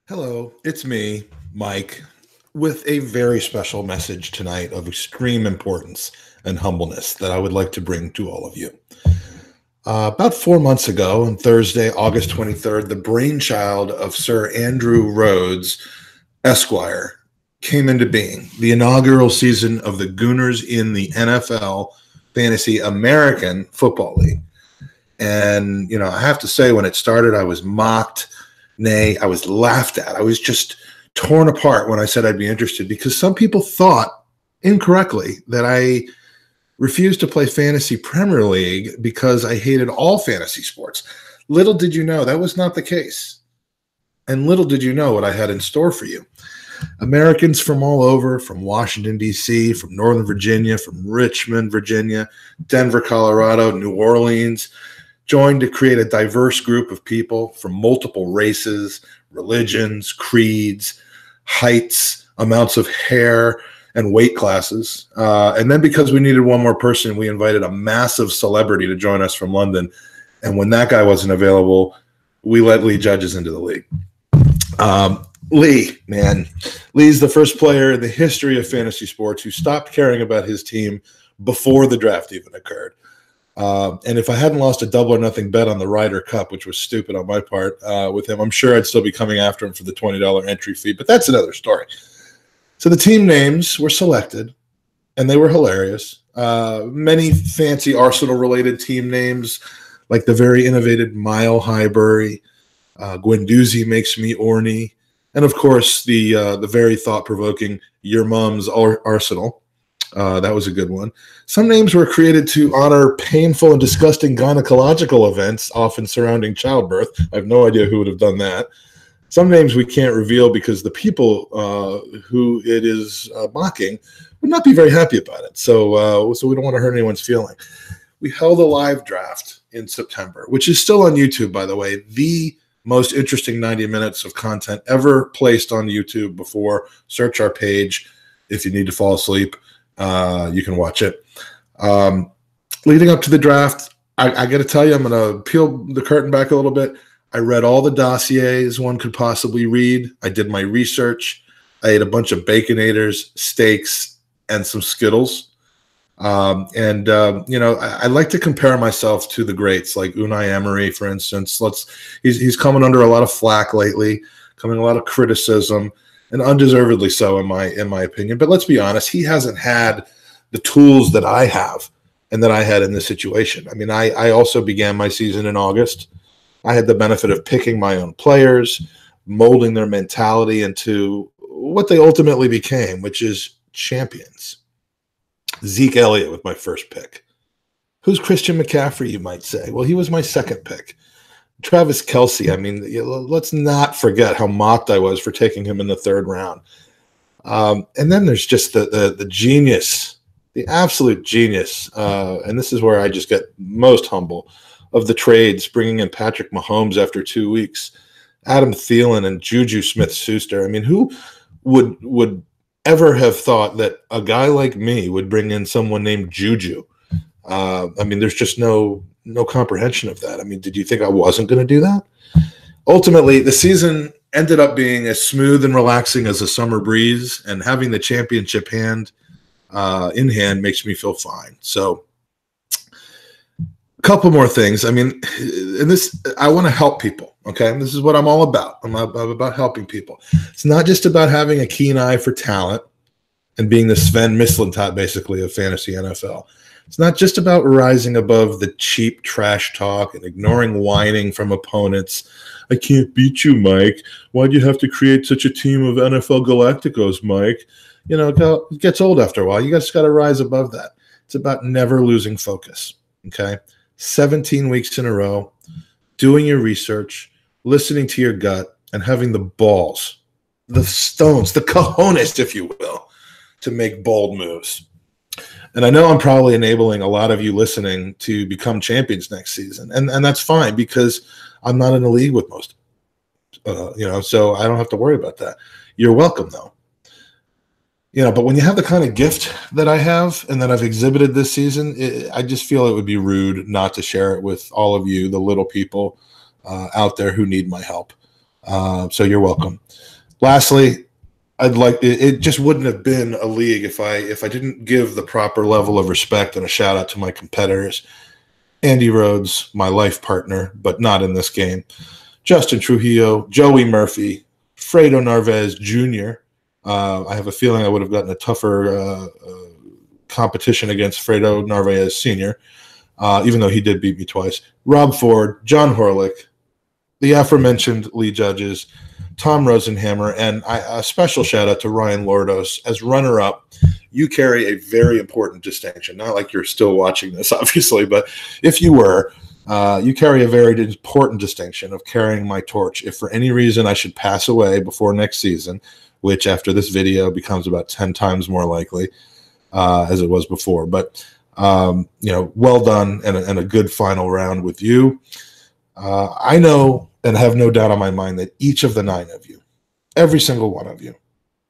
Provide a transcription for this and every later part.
Hello, it's me, Mike, with a very special message tonight of extreme importance and humbleness that I would like to bring to all of you. About 4 months ago, on Thursday, August 23rd, the brainchild of Sir Andrew Rhodes, Esquire, came into being. The inaugural season of the Gooners in the NFL Fantasy American Football League. And, I have to say, when it started, I was mocked. Nay, I was laughed at. I was just torn apart when I said I'd be interested because some people thought incorrectly that I refused to play Fantasy Premier League because I hated all fantasy sports. Little did you know that was not the case. And little did you know what I had in store for you. Americans from all over, from Washington, D.C., from Northern Virginia, from Richmond, Virginia, Denver, Colorado, New Orleans, joined to create a diverse group of people from multiple races, religions, creeds, heights, amounts of hair, and weight classes. And then because we needed one more person, we invited a massive celebrity to join us from London. And when that guy wasn't available, we let Lee Judges into the league. Lee's the first player in the history of fantasy sports who stopped caring about his team before the draft even occurred. And if I hadn't lost a double or nothing bet on the Ryder Cup, which was stupid on my part with him, I'm sure I'd still be coming after him for the $20 entry fee. But that's another story. So the team names were selected, and they were hilarious. Many fancy Arsenal-related team names, like the very innovative Mile High Bury, Gwendouzi Makes Me Orny, and of course the very thought-provoking Your Mom's Arsenal. That was a good one. Some names were created to honor painful and disgusting gynecological events, often surrounding childbirth. I have no idea who would have done that. Some names we can't reveal because the people who it is mocking would not be very happy about it. So we don't want to hurt anyone's feeling. We held a live draft in September, which is still on YouTube, by the way. The most interesting 90 minutes of content ever placed on YouTube before. Search our page if you need to fall asleep. You can watch it. Leading up to the draft, I got to tell you, I'm going to peel the curtain back a little bit. I read all the dossiers one could possibly read. I did my research. I ate a bunch of Baconators, steaks, and some Skittles. I like to compare myself to the greats, like Unai Emery, for instance. He's coming under a lot of flack lately, coming a lot of criticism, and undeservedly so, in my opinion. But let's be honest, he hasn't had the tools that I have and that I had in this situation. I mean, I also began my season in August. I had the benefit of picking my own players, molding their mentality into what they ultimately became, which is champions. Zeke Elliott with my first pick. Who's Christian McCaffrey, you might say? Well, he was my second pick. Travis Kelce, let's not forget how mocked I was for taking him in the third round. And then there's just the genius, the absolute genius, and this is where I just get most humble, of the trades, bringing in Patrick Mahomes after 2 weeks, Adam Thielen and Juju Smith-Schuster. I mean, who would ever have thought that a guy like me would bring in someone named Juju? There's just no comprehension of that. I mean, did you think I wasn't going to do that? Ultimately, the season ended up being as smooth and relaxing as a summer breeze, and having the championship in hand makes me feel fine. So a couple more things. I mean, I want to help people, okay? This is what I'm all about. I'm about helping people. It's not just about having a keen eye for talent and being the Sven Mislintat, basically, of fantasy NFL. It's not just about rising above the cheap trash talk and ignoring whining from opponents. I can't beat you, Mike. Why'd you have to create such a team of NFL Galacticos, Mike? It gets old after a while. You just got to rise above that. It's about never losing focus, okay? 17 weeks in a row, doing your research, listening to your gut, and having the balls, the stones, the cojones, if you will, to make bold moves. And I know I'm probably enabling a lot of you listening to become champions next season. And that's fine because I'm not in the league with most, so I don't have to worry about that. You're welcome, though. But when you have the kind of gift that I have and that I've exhibited this season, I just feel it would be rude not to share it with all of you, the little people out there who need my help. So you're welcome. Lastly, it just wouldn't have been a league if I didn't give the proper level of respect and a shout out to my competitors. Andy Rhodes, my life partner, but not in this game. Justin Trujillo, Joey Murphy, Fredo Narvaez Jr. I have a feeling I would have gotten a tougher competition against Fredo Narvaez Sr., even though he did beat me twice. Rob Ford, John Horlick, the aforementioned Lee Judges, Tom Rosenhammer, and a special shout out to Ryan Lordos. As runner-up, you carry a very important distinction. Not like you're still watching this, obviously, but if you were, you carry a very important distinction of carrying my torch. If for any reason I should pass away before next season, which after this video becomes about 10 times more likely as it was before. But, well done and a good final round with you. I know and have no doubt on my mind that each of the 9 of you, every single one of you,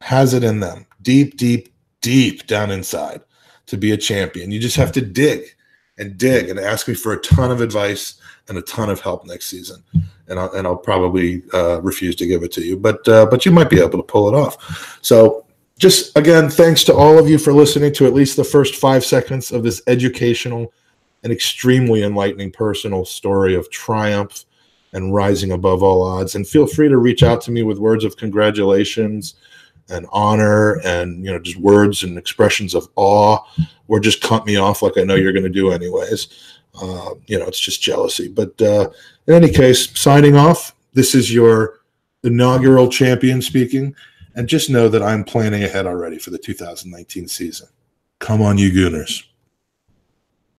has it in them, deep, deep, deep down inside to be a champion. You just have to dig and ask me for a ton of advice and a ton of help next season. And I'll probably refuse to give it to you, but you might be able to pull it off. So just, again, thanks to all of you for listening to at least the first 5 seconds of this educational and extremely enlightening personal story of triumph and rising above all odds. And feel free to reach out to me with words of congratulations and honor and, just words and expressions of awe, or just cut me off like I know you're going to do anyways. It's just jealousy. But in any case, signing off, this is your inaugural champion speaking. And just know that I'm planning ahead already for the 2019 season. Come on, you Gooners.